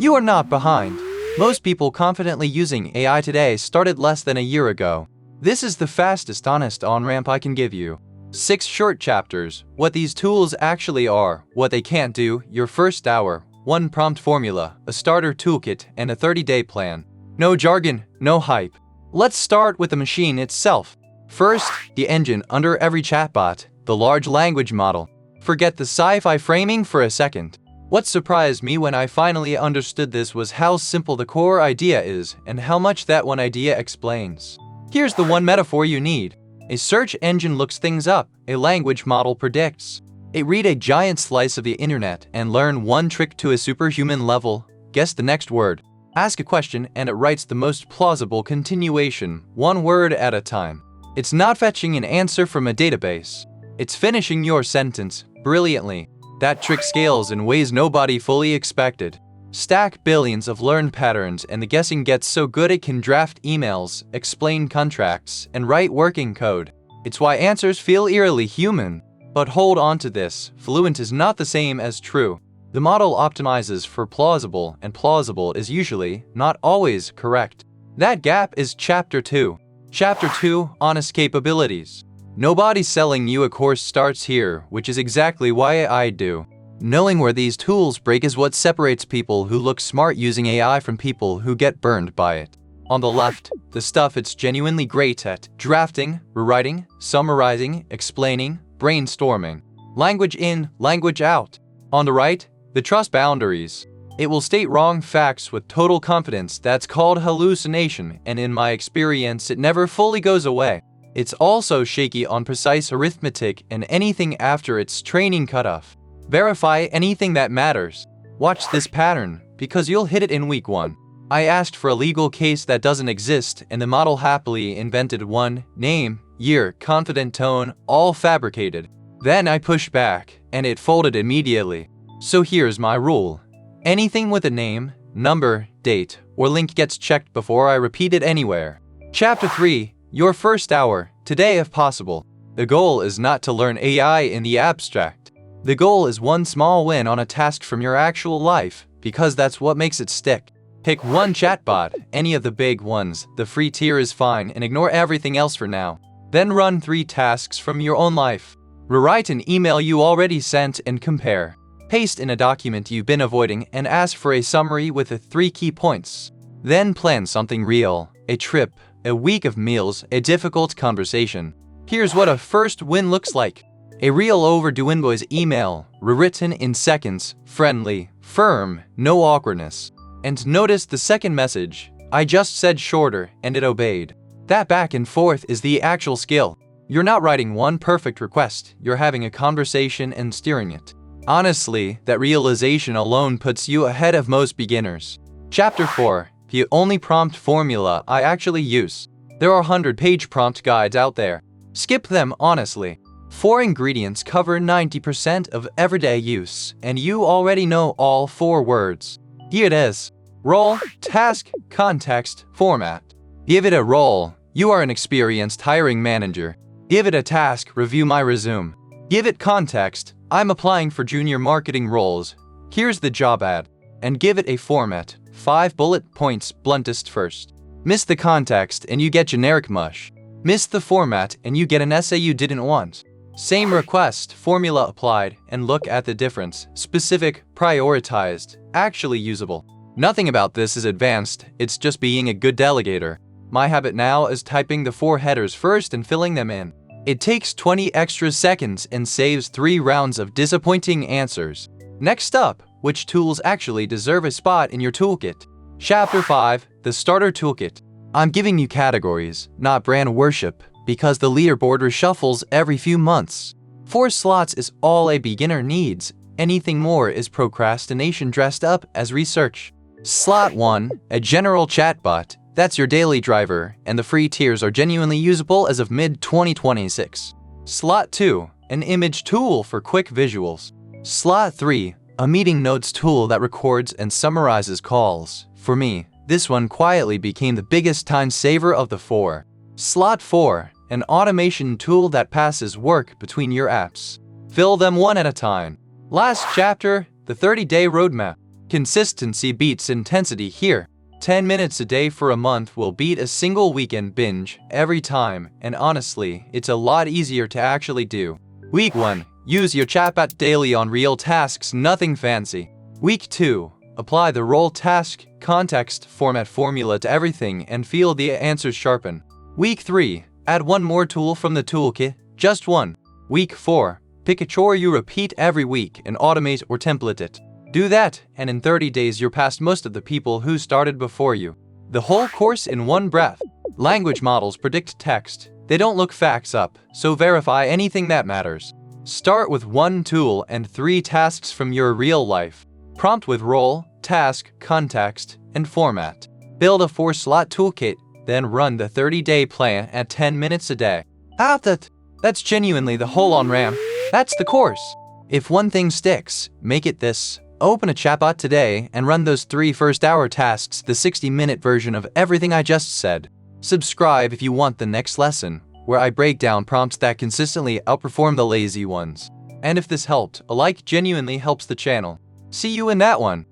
You are not behind. Most people confidently using AI today started less than a year ago. This is the fastest honest on-ramp I can give you. 6 short chapters, what these tools actually are, what they can't do, your first hour, 1 prompt formula, a starter toolkit, and a 30-day plan. No jargon, no hype. Let's start with the machine itself. First, the engine under every chatbot, the large language model. Forget the sci-fi framing for a second. What surprised me when I finally understood this was how simple the core idea is and how much that one idea explains. Here's the one metaphor you need. A search engine looks things up, a language model predicts. Read a giant slice of the internet and learn one trick to a superhuman level. Guess the next word. Ask a question and it writes the most plausible continuation, one word at a time. It's not fetching an answer from a database. It's finishing your sentence brilliantly. That trick scales in ways nobody fully expected. Stack billions of learned patterns and the guessing gets so good it can draft emails, explain contracts, and write working code. It's why answers feel eerily human. But hold on to this, fluent is not the same as true. The model optimizes for plausible, and plausible is usually, not always, correct. That gap is Chapter 2. Chapter 2, Honest Capabilities. Nobody selling you a course starts here, which is exactly why I do. Knowing where these tools break is what separates people who look smart using AI from people who get burned by it. On the left, the stuff it's genuinely great at: drafting, rewriting, summarizing, explaining, brainstorming. Language in, language out. On the right, the trust boundaries. It will state wrong facts with total confidence. That's called hallucination, and in my experience, it never fully goes away. It's also shaky on precise arithmetic and anything after its training cutoff. Verify anything that matters. Watch this pattern, because you'll hit it in week 1. I asked for a legal case that doesn't exist, and the model happily invented one: name, year, confident tone, all fabricated. Then I pushed back, and it folded immediately. So here's my rule. Anything with a name, number, date, or link gets checked before I repeat it anywhere. Chapter 3. Your first hour, today if possible. The goal is not to learn AI in the abstract. The goal is one small win on a task from your actual life, because that's what makes it stick. Pick one chatbot, any of the big ones, the free tier is fine, and ignore everything else for now. Then run 3 tasks from your own life. Rewrite an email you already sent and compare. Paste in a document you've been avoiding and ask for a summary with the 3 key points. Then plan something real, a trip, a week of meals, a difficult conversation. Here's what a first win looks like. A real overdue invoice email, rewritten in seconds, friendly, firm, no awkwardness. And notice the second message. I just said shorter, and it obeyed. That back and forth is the actual skill. You're not writing one perfect request, you're having a conversation and steering it. Honestly, that realization alone puts you ahead of most beginners. Chapter 4. The only prompt formula I actually use. There are 100-page prompt guides out there. Skip them honestly. 4 ingredients cover 90% of everyday use, and you already know all 4 words. Here it is. Role, task, context, format. Give it a role. You are an experienced hiring manager. Give it a task. Review my resume. Give it context. I'm applying for junior marketing roles. Here's the job ad. And give it a format. 5 bullet points, bluntest first. Miss the context and you get generic mush. Miss the format and you get an essay you didn't want. Same request, formula applied, and look at the difference. Specific, prioritized, actually usable. Nothing about this is advanced, it's just being a good delegator. My habit now is typing the 4 headers first and filling them in. It takes 20 extra seconds and saves 3 rounds of disappointing answers. Next up, which tools actually deserve a spot in your toolkit? Chapter 5, the Starter Toolkit. I'm giving you categories, not brand worship, because the leaderboard reshuffles every few months. 4 slots is all a beginner needs. Anything more is procrastination dressed up as research. Slot 1, a general chatbot. That's your daily driver, and the free tiers are genuinely usable as of mid-2026. Slot 2, an image tool for quick visuals. Slot 3, a meeting notes tool that records and summarizes calls. For me, this one quietly became the biggest time saver of the 4. Slot 4, an automation tool that passes work between your apps. Fill them one at a time. Last chapter, the 30-day roadmap. Consistency beats intensity here. 10 minutes a day for a month will beat a single weekend binge every time, and honestly, it's a lot easier to actually do. Week 1. Use your chatbot daily on real tasks, nothing fancy. Week 2. Apply the role task context format formula to everything and feel the answers sharpen. Week 3. Add one more tool from the toolkit, just one. Week 4. Pick a chore you repeat every week and automate or template it. Do that, and in 30 days you're past most of the people who started before you. The whole course in one breath. Language models predict text. They don't look facts up, so verify anything that matters. Start with one tool and 3 tasks from your real life. Prompt with role, task, context, and format. Build a 4-slot toolkit, then run the 30-day plan at 10 minutes a day. That's genuinely the whole on-ramp. That's the course. If one thing sticks, make it this. Open a chatbot today and run those 3 first-hour tasks, the 60-minute version of everything I just said. Subscribe if you want the next lesson, where I break down prompts that consistently outperform the lazy ones. And if this helped, a like genuinely helps the channel. See you in that one.